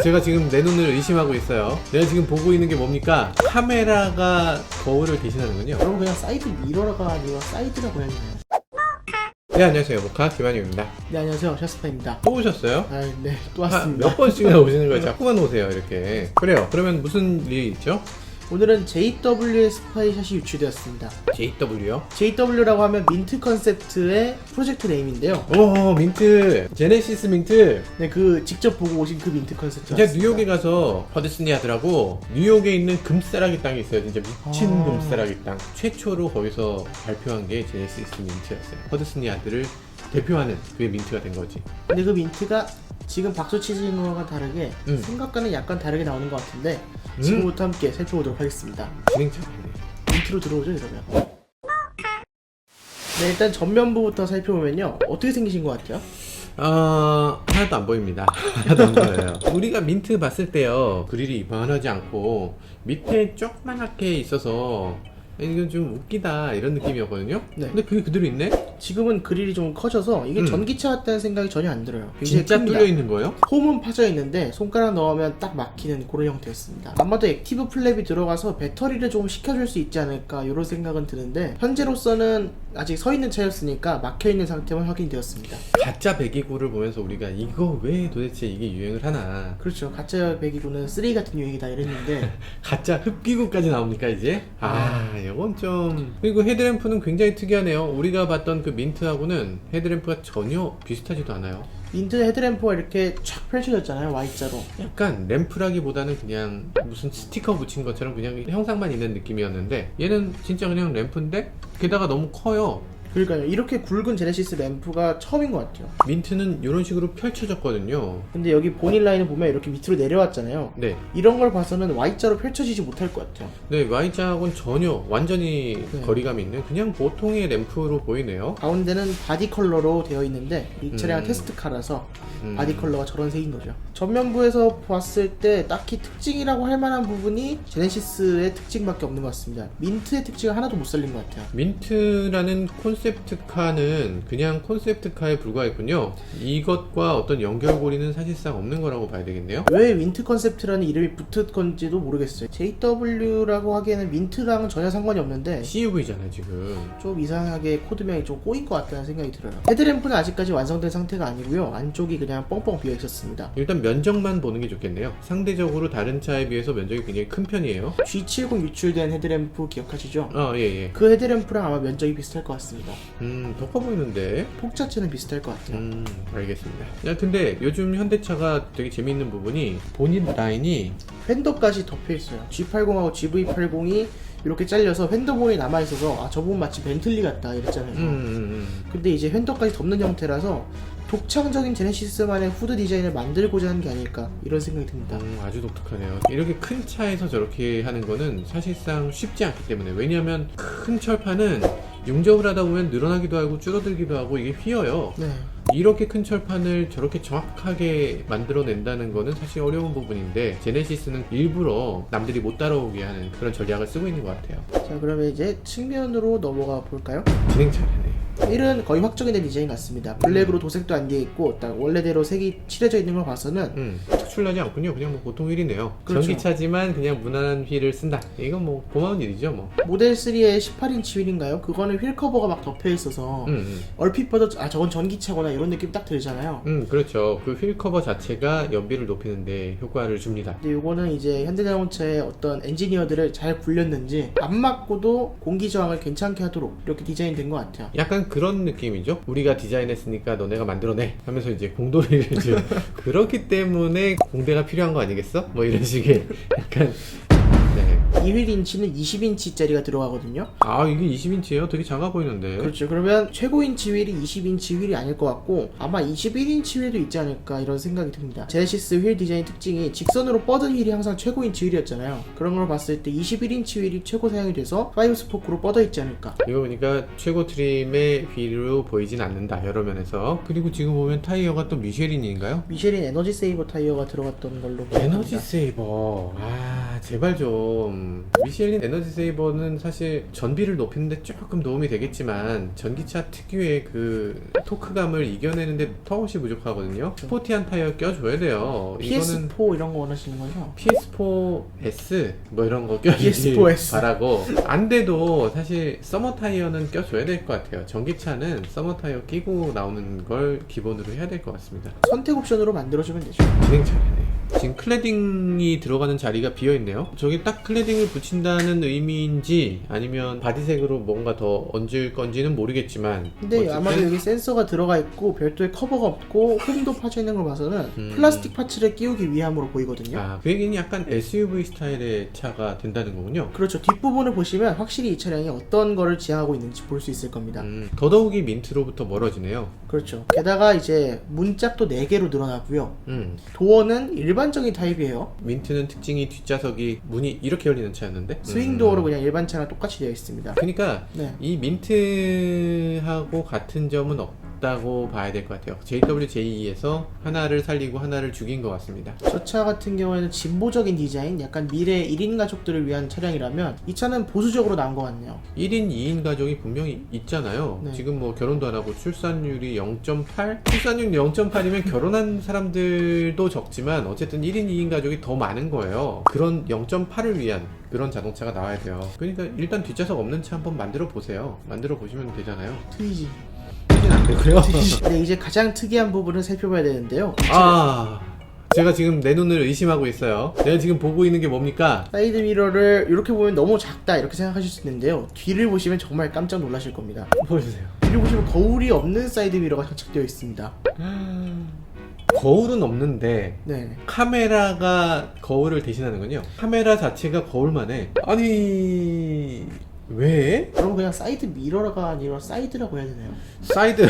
제가 지금 내 눈을 의심하고 있어요. 내가 지금 보고 있는 게 뭡니까? 카메라가 거울을 대신하는군요. 그럼 그냥 사이드 미러가 아니라 사이드라고 해야 되나요? 네, 안녕하세요. 모카 김한용입니다. 네, 안녕하세요. 샤스파입니다. 또 오셨어요? 네, 또 왔습니다. 몇 번씩이나 오시는 거예요? 자꾸만 오세요, 이렇게. 그래요. 그러면 무슨 일이 있죠? 오늘은 JW의 스파이샷이 유출되었습니다. JW요? JW라고 하면 민트 컨셉트의 프로젝트 네임인데요. 오, 민트. 제네시스 민트. 네, 그 직접 보고 오신 그 민트 컨셉트. 제가 뉴욕에 가서 버드스니아드라고 뉴욕에 있는 금싸라기 땅이 있어요. 진짜 미친 금싸라기 땅. 최초로 거기서 발표한 게 제네시스 민트였어요. 버드스니아드를 대표하는 그게 민트가 된 거지. 근데 그 민트가 지금 박수 치시는 거와 다르게 생각과는 약간 다르게 나오는 것 같은데 지금부터 함께 살펴보도록 하겠습니다. 진행자네. 민트로 들어오죠, 이러면. 네, 일단 전면부부터 살펴보면요. 어떻게 생기신 것 같아요? 하나도 안 보입니다. 하나도 안 보여요. 우리가 민트 봤을 때요, 그릴이 이만하지 않고 밑에 조그맣게 있어서 이건 좀 웃기다 이런 느낌이었거든요. 네. 근데 그게 그대로 있네? 지금은 그릴이 좀 커져서 이게 전기차 같다는 생각이 전혀 안 들어요. 굉장히 진짜 큽니다. 뚫려 있는 거예요? 홈은 파져 있는데 손가락 넣으면 딱 막히는 그런 형태였습니다. 아마도 액티브 플랩이 들어가서 배터리를 조금 식혀줄 수 있지 않을까 이런 생각은 드는데 현재로서는 아직 서 있는 차였으니까 막혀 있는 상태만 확인되었습니다. 가짜 배기구를 보면서 우리가 이거 왜 도대체 이게 유행을 하나? 그렇죠. 가짜 배기구는 쓰레기 같은 유행이다 이랬는데 가짜 흡기구까지 나옵니까 이제? 이건 좀. 그리고 헤드램프는 굉장히 특이하네요. 우리가 봤던 그 민트하고는 헤드램프가 전혀 비슷하지도 않아요. 민트 헤드램프가 이렇게 쫙 펼쳐졌잖아요, Y자로. 약간 램프라기보다는 그냥 무슨 스티커 붙인 것처럼 그냥 형상만 있는 느낌이었는데 얘는 진짜 그냥 램프인데 게다가 너무 커요. 그러니까요. 이렇게 굵은 제네시스 램프가 처음인 것 같아요. 민트는 이런 식으로 펼쳐졌거든요. 근데 여기 본인 라인을 보면 이렇게 밑으로 내려왔잖아요. 네. 이런 걸 봐서는 Y자로 펼쳐지지 못할 것 같아요. 네, Y자하고는 전혀 완전히 거리감이 있는 그냥 보통의 램프로 보이네요. 가운데는 바디 컬러로 되어 있는데 이 차량은 테스트카라서 바디 컬러가 저런 색인 거죠. 전면부에서 봤을 때 딱히 특징이라고 할 만한 부분이 제네시스의 특징밖에 없는 것 같습니다. 민트의 특징을 하나도 못 살린 것 같아요. 민트라는 콘셉트카는 그냥 콘셉트카에 불과했군요. 이것과 어떤 연결고리는 사실상 없는 거라고 봐야 되겠네요. 왜 민트 컨셉트라는 이름이 붙은 건지도 모르겠어요. JW라고 하기에는 민트랑은 전혀 상관이 없는데 CUV잖아요 지금. 좀 이상하게 코드명이 좀 꼬인 것 같다는 생각이 들어요. 헤드램프는 아직까지 완성된 상태가 아니고요. 안쪽이 그냥 뻥뻥 비어 있었습니다. 일단 면적만 보는 게 좋겠네요. 상대적으로 다른 차에 비해서 면적이 굉장히 큰 편이에요. G70 유출된 헤드램프 기억하시죠? 예. 그 헤드램프랑 아마 면적이 비슷할 것 같습니다. 더 커 보이는데. 폭 자체는 비슷할 것 같아요. 알겠습니다. 야, 근데 요즘 현대차가 되게 재미있는 부분이 본인 라인이 휀더까지 덮여 있어요. G80하고 GV80이 이렇게 잘려서 휀더본이 남아있어서 저 부분 마치 벤틀리 같다 이랬잖아요. 근데 이제 휀더까지 덮는 형태라서 독창적인 제네시스만의 후드 디자인을 만들고자 하는 게 아닐까 이런 생각이 듭니다. 아주 독특하네요. 이렇게 큰 차에서 저렇게 하는 거는 사실상 쉽지 않기 때문에. 왜냐하면 큰 철판은 용접을 하다 보면 늘어나기도 하고 줄어들기도 하고 이게 휘어요. 네. 이렇게 큰 철판을 저렇게 정확하게 만들어낸다는 거는 사실 어려운 부분인데 제네시스는 일부러 남들이 못 따라오게 하는 그런 전략을 쓰고 있는 것 같아요. 자, 그러면 이제 측면으로 넘어가 볼까요? 진행 잘하네. 휠은 거의 확정된 디자인 같습니다. 블랙으로 도색도 안 되어 있고 딱 원래대로 색이 칠해져 있는 걸 봐서는 특출나지 않군요. 그냥 뭐 보통 휠이네요. 그렇죠. 전기차지만 그냥 무난한 휠을 쓴다. 이건 뭐 고마운 일이죠 뭐. 모델 3의 18인치 휠인가요? 그거는 휠 커버가 막 덮여 있어서 얼핏 봐도 저건 전기차구나 이런 느낌 딱 들잖아요. 그렇죠. 그 휠 커버 자체가 연비를 높이는데 효과를 줍니다. 근데 요거는 이제 현대자동차의 어떤 엔지니어들을 잘 굴렸는지 안 맞고도 공기 저항을 괜찮게 하도록 이렇게 디자인된 것 같아요. 약간 그런 느낌이죠. 우리가 디자인했으니까 너네가 만들어내 하면서 이제 공돌이를 좀 그렇기 때문에 공대가 필요한 거 아니겠어? 뭐 이런 식의 약간. 네. 이 휠 인치는 20인치짜리가 들어가거든요. 이게 20인치예요? 되게 작아 보이는데. 그렇죠. 그러면 최고 인치 휠이 20인치 휠이 아닐 것 같고 아마 21인치 휠도 있지 않을까 이런 생각이 듭니다. 제네시스 휠 디자인 특징이 직선으로 뻗은 휠이 항상 최고 인치 휠이었잖아요. 그런 걸 봤을 때 21인치 휠이 최고 사양이 돼서 5스포크로 뻗어 있지 않을까. 이거 보니까 최고 트림의 휠로 보이진 않는다 여러 면에서. 그리고 지금 보면 타이어가 또 미쉐린인가요? 미쉐린 에너지 세이버 타이어가 들어갔던 걸로 에너지 기억합니다. 세이버. 제발 좀 미쉐린 에너지 세이버는 사실 전비를 높이는데 조금 도움이 되겠지만 전기차 특유의 그 토크감을 이겨내는데 턱없이 부족하거든요. 스포티한 타이어 껴줘야 돼요. 이거는 PS4 이런 거 원하시는 거죠? PS4S 뭐 이런 거 껴주길 PS4S. 바라고, 안 돼도 사실 서머 타이어는 껴줘야 될 것 같아요. 전기차는 서머 타이어 끼고 나오는 걸 기본으로 해야 될 것 같습니다. 선택 옵션으로 만들어주면 되죠. 진행 잘하네. 지금 클래딩이 들어가는 자리가 비어있네요. 저기 딱 클래딩을 붙인다는 의미인지 아니면 바디색으로 뭔가 더 얹을 건지는 모르겠지만, 근데 어쨌든 아마도 여기 센서가 들어가 있고 별도의 커버가 없고 홈도 파져 있는 걸 봐서는 플라스틱 파츠를 끼우기 위함으로 보이거든요. 아, 그 얘기는 약간 SUV 스타일의 차가 된다는 거군요. 그렇죠. 뒷부분을 보시면 확실히 이 차량이 어떤 거를 지향하고 있는지 볼 수 있을 겁니다. 더더욱이 민트로부터 멀어지네요. 그렇죠. 게다가 이제 문짝도 4개로 늘어나고요. 도어는 일반적인 타입이에요. 민트는 특징이 뒷좌석이 문이 이렇게 열리는 차였는데 스윙 도어로 그냥 일반 차랑 똑같이 되어 있습니다. 그러니까 네. 이 민트하고 같은 점은 없다고 봐야 될 것 같아요. JWJ2에서 하나를 살리고 하나를 죽인 것 같습니다. 저 차 같은 경우에는 진보적인 디자인, 약간 미래 1인 가족들을 위한 차량이라면 이 차는 보수적으로 나온 것 같네요. 1인 2인 가족이 분명히 있잖아요. 네. 지금 뭐 결혼도 안 하고 출산율이 0.8? 출산율 0.8이면 결혼한 사람들도 적지만 어쨌든 1인 2인 가족이 더 많은 거예요. 그런 0.8을 위한 그런 자동차가 나와야 돼요. 그러니까 일단 뒷좌석 없는 차 한번 만들어 보세요. 만들어 보시면 되잖아요. 트위지. 트위지는 안 되고요. 네, 이제 가장 특이한 부분을 살펴봐야 되는데요. 제가 지금 내 눈을 의심하고 있어요. 내가 지금 보고 있는 게 뭡니까? 사이드 미러를 이렇게 보면 너무 작다 이렇게 생각하실 수 있는데요. 뒤를 보시면 정말 깜짝 놀라실 겁니다. 보여주세요. 뒤를 보시면 거울이 없는 사이드 미러가 장착되어 있습니다. 거울은 없는데 네. 카메라가 거울을 대신하는군요. 카메라 자체가 거울만 해. 아니... 왜? 그럼 그냥 사이드 미러가 아니라 사이드라고 해야 되나요? 사이드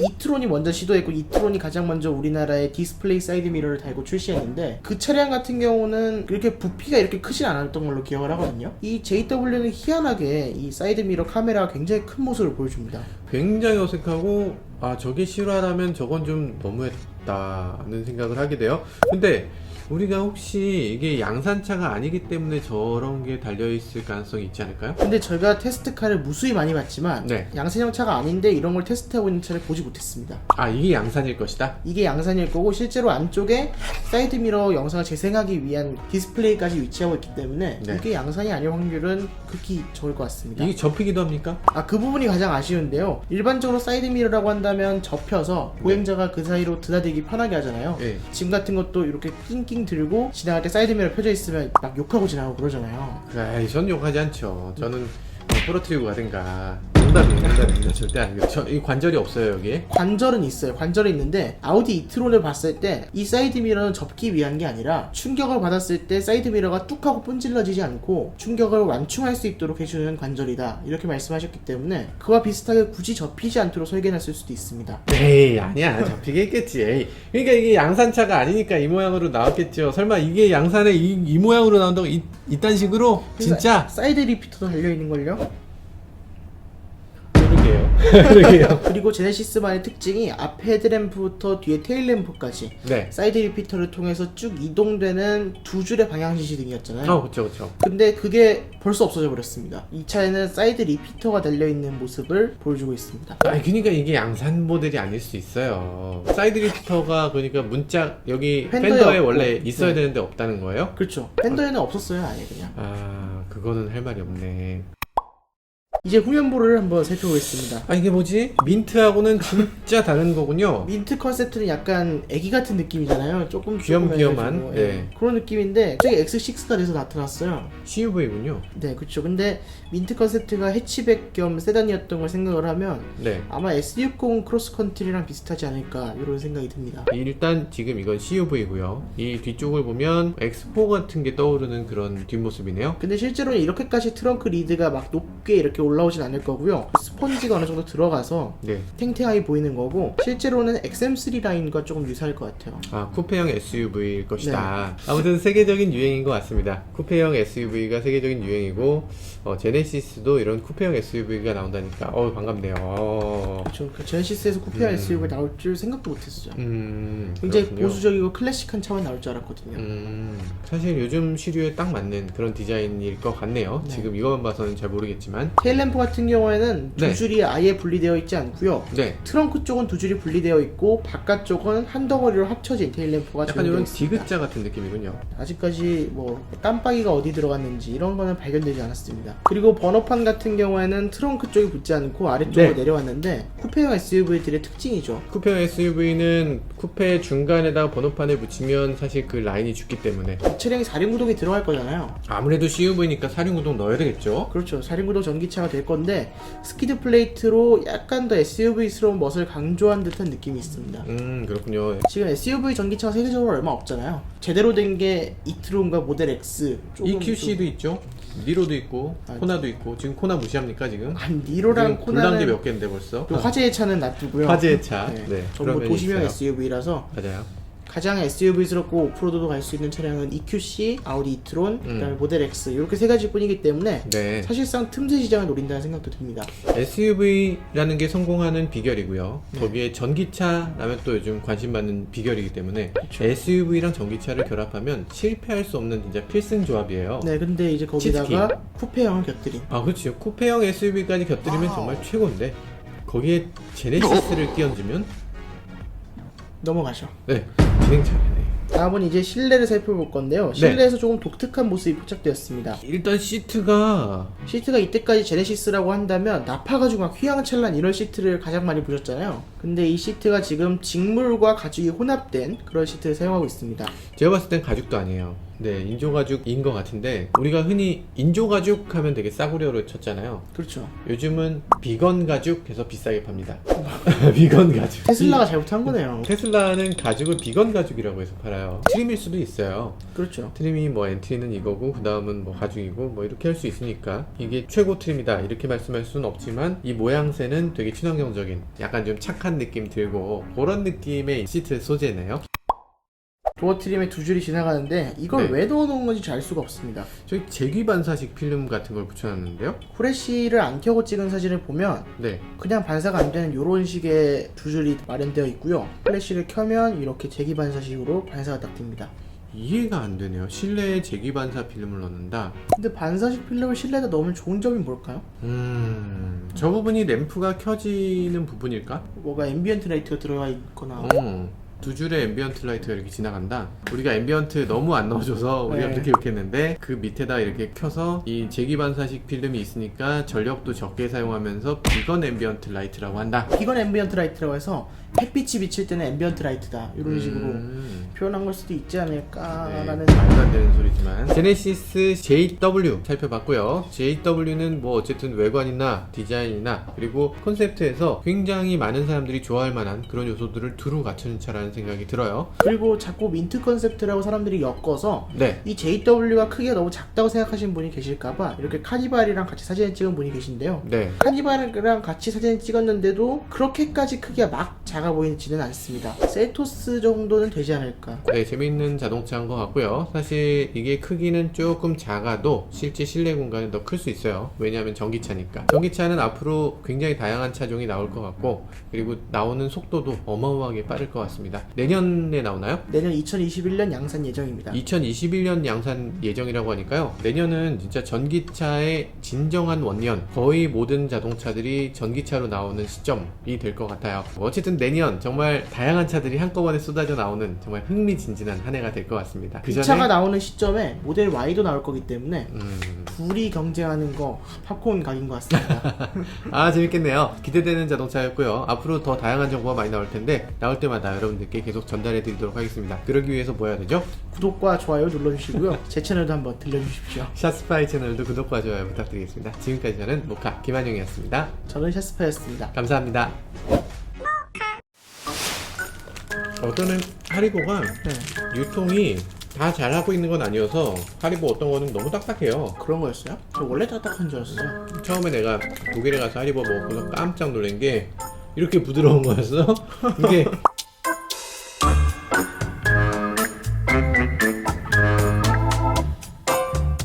이트론이 먼저 시도했고 이트론이 가장 먼저 우리나라에 디스플레이 사이드 미러를 달고 출시했는데 그 차량 같은 경우는 그렇게 부피가 이렇게 크진 않았던 걸로 기억을 하거든요. 이 JW는 희한하게 이 사이드 미러 카메라가 굉장히 큰 모습을 보여줍니다. 굉장히 어색하고, 아 저게 실화라면 저건 좀 너무했다는 생각을 하게 돼요. 근데 우리가 혹시 이게 양산차가 아니기 때문에 저런 게 달려있을 가능성이 있지 않을까요? 근데 저희가 테스트카를 무수히 많이 봤지만 네. 양산형 차가 아닌데 이런 걸 테스트하고 있는 차를 보지 못했습니다. 아 이게 양산일 것이다? 이게 양산일 거고 실제로 안쪽에 사이드 미러 영상을 재생하기 위한 디스플레이까지 위치하고 있기 때문에 네. 이게 양산이 아닐 확률은 극히 적을 것 같습니다. 이게 접히기도 합니까? 그 부분이 가장 아쉬운데요. 일반적으로 사이드 미러라고 한다면 접혀서 보행자가 그 사이로 드나들기 편하게 하잖아요. 네. 짐 같은 것도 이렇게 낑낑 들고 지나갈 때 사이드 미러 펴져 있으면 막 욕하고 지나가고 그러잖아요. 에이, 전 욕하지 않죠. 저는 부러뜨리고 가든가. 농담입니다. 절대 아니에요. 이 관절이 없어요 여기에. 관절은 있어요. 관절이 있는데 아우디 이트론을 봤을 때 이 사이드 미러는 접기 위한 게 아니라 충격을 받았을 때 사이드 미러가 뚝 하고 분질러지지 않고 충격을 완충할 수 있도록 해주는 관절이다 이렇게 말씀하셨기 때문에 그와 비슷하게 굳이 접히지 않도록 설계해놨을 수도 있습니다. 에이 아니야 접히겠겠지. 에이. 그러니까 이게 양산차가 아니니까 이 모양으로 나왔겠죠. 설마 이게 양산에 이 모양으로 나온다고 이딴 식으로? 진짜? 사이드 리피터도 달려있는걸요? 그러게요. 그리고 제네시스만의 특징이 앞 헤드램프부터 뒤에 테일램프까지 네. 사이드 리피터를 통해서 쭉 이동되는 두 줄의 방향 지시등이었잖아요. 그쵸. 근데 그게 벌써 없어져 버렸습니다. 이 차에는 사이드 리피터가 달려있는 모습을 보여주고 있습니다. 그러니까 이게 양산 모델이 아닐 수 있어요. 사이드 리피터가 그러니까 문짝 여기 펜더에 없고. 원래 있어야 네. 되는데 없다는 거예요? 그렇죠. 펜더에는 없었어요, 아예 그냥. 그거는 할 말이 없네. 이제 후면부를 한번 살펴보겠습니다. 이게 뭐지? 민트하고는 진짜 다른 거군요. 민트 컨셉트는 약간 애기 같은 느낌이잖아요. 조금 귀염귀염한, 조그매가지고, 네. 그런 느낌인데 갑자기 X6가 돼서 나타났어요. CUV군요. 네, 그렇죠. 근데 민트 컨셉트가 해치백 겸 세단이었던 걸 생각을 하면 네. 아마 S60 크로스컨트리랑 비슷하지 않을까 이런 생각이 듭니다. 일단 지금 이건 CUV고요. 이 뒤쪽을 보면 X4 같은 게 떠오르는 그런 뒷모습이네요. 근데 실제로는 이렇게까지 트렁크 리드가 막 높게 이렇게 올라오진 않을 거고요. 스펀지가 어느 정도 들어가서 네. 탱탱하게 보이는 거고, 실제로는 XM3 라인과 조금 유사할 것 같아요. 아, 쿠페형 SUV일 것이다. 아무튼 세계적인 유행인 것 같습니다. 쿠페형 SUV가 세계적인 유행이고, 제네시스도 이런 쿠페형 SUV가 나온다니까, 반갑네요. 그 제네시스에서 쿠페형 SUV가 나올 줄 생각도 못했어요. 굉장히 그렇군요. 보수적이고 클래식한 차만 나올 줄 알았거든요. 사실 요즘 시류에 딱 맞는 그런 디자인일 것 같네요. 네. 지금 이것만 봐서는 잘 모르겠지만. 테일램프 같은 경우에는 두 네. 줄이 아예 분리되어 있지 않고요. 네. 트렁크 쪽은 두 줄이 분리되어 있고 바깥쪽은 한 덩어리로 합쳐진 테일램프가 약간 이런 있습니다. 디귿자 같은 느낌이군요. 아직까지 뭐 깜빡이가 어디 들어갔는지 이런 거는 발견되지 않았습니다. 그리고 번호판 같은 경우에는 트렁크 쪽이 붙지 않고 아래쪽으로 네. 내려왔는데 쿠페형 SUV들의 특징이죠. 쿠페형 SUV는 쿠페 중간에다가 번호판을 붙이면 사실 그 라인이 죽기 때문에 이 차량이 4륜 구동이 들어갈 거잖아요. 아무래도 CUV니까 4륜 구동 넣어야 되겠죠. 그렇죠. 4륜 구동 전기차가 될 건데 스키드 플레이트로 약간 더 SUV스러운 멋을 강조한 듯한 느낌이 있습니다. 그렇군요. 지금 SUV 전기차가 세계적으로 얼마 없잖아요. 제대로 된 게 이트론과 모델 X, 조금 EQC도 있죠. 니로도 있고 아, 코나도 있고. 지금 코나 무시합니까 지금? 니로랑 지금 불난 게 코나는 몇 개인데 벌써? 그 화재의 차는 놔두고요. 화재의 차. 네. 네, 전부 그런 도시명 면이 있어요. SUV라서 맞아요. 가장 SUV스럽고 오프로드도 갈 수 있는 차량은 EQC, 아우디 이트론, 그다음에 모델 X 이렇게 세 가지뿐이기 때문에 네. 사실상 틈새 시장을 노린다는 생각도 듭니다. SUV라는 게 성공하는 비결이고요. 네. 거기에 전기차라면 또 요즘 관심 받는 비결이기 때문에 그쵸. SUV랑 전기차를 결합하면 실패할 수 없는 진짜 필승 조합이에요. 네, 근데 이제 거기다가 쿠페형을 곁들인. 아, 그렇죠. 쿠페형 SUV까지 곁들이면 정말 최고인데 거기에 제네시스를 끼얹으면 넘어가죠. 네, 진행차네. 다음은 이제 실내를 살펴볼 건데요. 실내에서 조금 독특한 모습이 포착되었습니다. 일단 시트가 시트가 이때까지 제네시스라고 한다면 나파가지고 막 휘황찬란 이런 시트를 가장 많이 보셨잖아요. 근데 이 시트가 지금 직물과 가죽이 혼합된 그런 시트를 사용하고 있습니다. 제가 봤을 땐 가죽도 아니에요. 네, 인조가죽인 것 같은데 우리가 흔히 인조가죽 하면 되게 싸구려로 쳤잖아요. 그렇죠. 요즘은 비건 가죽 해서 비싸게 팝니다. 비건 가죽. 테슬라가 잘못한 거네요. 테슬라는 가죽을 비건 가죽이라고 해서 팔아요. 트림일 수도 있어요. 그렇죠. 트림이 뭐 엔트리는 이거고 그 다음은 뭐 가죽이고 뭐 이렇게 할 수 있으니까 이게 최고 트림이다 이렇게 말씀할 수는 없지만 이 모양새는 되게 친환경적인 약간 좀 착한 느낌 들고 그런 느낌의 시트 소재네요. 도어 트림에 두 줄이 지나가는데 이걸 네. 왜 넣어놓은 건지 알 수가 없습니다. 저기 제귀반사식 필름 같은 걸 붙여놨는데요. 후레쉬를 안 켜고 찍은 사진을 보면 네. 그냥 반사가 안 되는 이런 식의 두 줄이 마련되어 있고요. 플래시를 켜면 이렇게 제기 반사식으로 반사가 딱 됩니다. 이해가 안 되네요. 실내에 제기반사 필름을 넣는다. 근데 반사식 필름을 실내에다 넣으면 좋은 점이 뭘까요? 저 부분이 램프가 켜지는 부분일까? 뭐가 앰비언트 라이트가 들어가 있거나 두 줄의 앰비언트 라이트가 이렇게 지나간다. 우리가 앰비언트 너무 안 넣어줘서 우리가 네. 그렇게 욕했는데 그 밑에다 이렇게 켜서 이 제기반사식 필름이 있으니까 전력도 적게 사용하면서 비건 앰비언트 라이트라고 한다. 비건 앰비언트 라이트라고 해서 햇빛이 비칠 때는 앰비언트 라이트다 이런 식으로 표현한 걸 수도 있지 않을까라는 네, 말도 안 되는 소리지만 제네시스 JW 살펴봤고요. JW는 뭐 어쨌든 외관이나 디자인이나 그리고 콘셉트에서 굉장히 많은 사람들이 좋아할 만한 그런 요소들을 두루 갖춘 차라는 생각이 들어요. 그리고 자꾸 민트 컨셉트라고 사람들이 엮어서 네. 이 JW가 크기가 너무 작다고 생각하시는 분이 계실까봐 이렇게 카니발이랑 같이 사진을 찍은 분이 계신데요. 네. 카니발이랑 같이 사진을 찍었는데도 그렇게까지 크기가 막 작아 보이지는 않습니다. 셀토스 정도는 되지 않을까. 네, 재미있는 자동차인 것 같고요. 사실 이게 크기는 조금 작아도 실제 실내 공간은 더 클 수 있어요. 왜냐하면 전기차니까. 전기차는 앞으로 굉장히 다양한 차종이 나올 것 같고 그리고 나오는 속도도 어마어마하게 빠를 것 같습니다. 내년에 나오나요? 내년 2021년 양산 예정입니다. 2021년 양산 예정이라고 하니까요. 내년은 진짜 전기차의 진정한 원년, 거의 모든 자동차들이 전기차로 나오는 시점이 될 것 같아요. 어쨌든 내년 정말 다양한 차들이 한꺼번에 쏟아져 나오는 정말 흥미진진한 한 해가 될 것 같습니다. 그 이 차가 나오는 시점에 모델 Y도 나올 거기 때문에 둘이 경쟁하는 거 팝콘 각인 것 같습니다. 아, 재밌겠네요. 기대되는 자동차였고요. 앞으로 더 다양한 정보가 많이 나올 텐데 나올 때마다 여러분들께 계속 전달해 드리도록 하겠습니다. 그러기 위해서 뭐 해야 되죠? 구독과 좋아요 눌러주시고요. 제 채널도 한번 들려주십시오. 샷스파이 채널도 구독과 좋아요 부탁드리겠습니다. 지금까지 저는 모카 김한용이었습니다. 저는 샤스파였습니다. 감사합니다. 어떤 하리고가 네. 유통이 다 잘하고 있는 건 아니어서 하리보 어떤 거는 너무 딱딱해요. 그런 거였어요? 저 원래 딱딱한 줄 알았어요. 처음에 내가 독일에 가서 하리보 먹고서 깜짝 놀란 게 이렇게 부드러운 거였어? 이게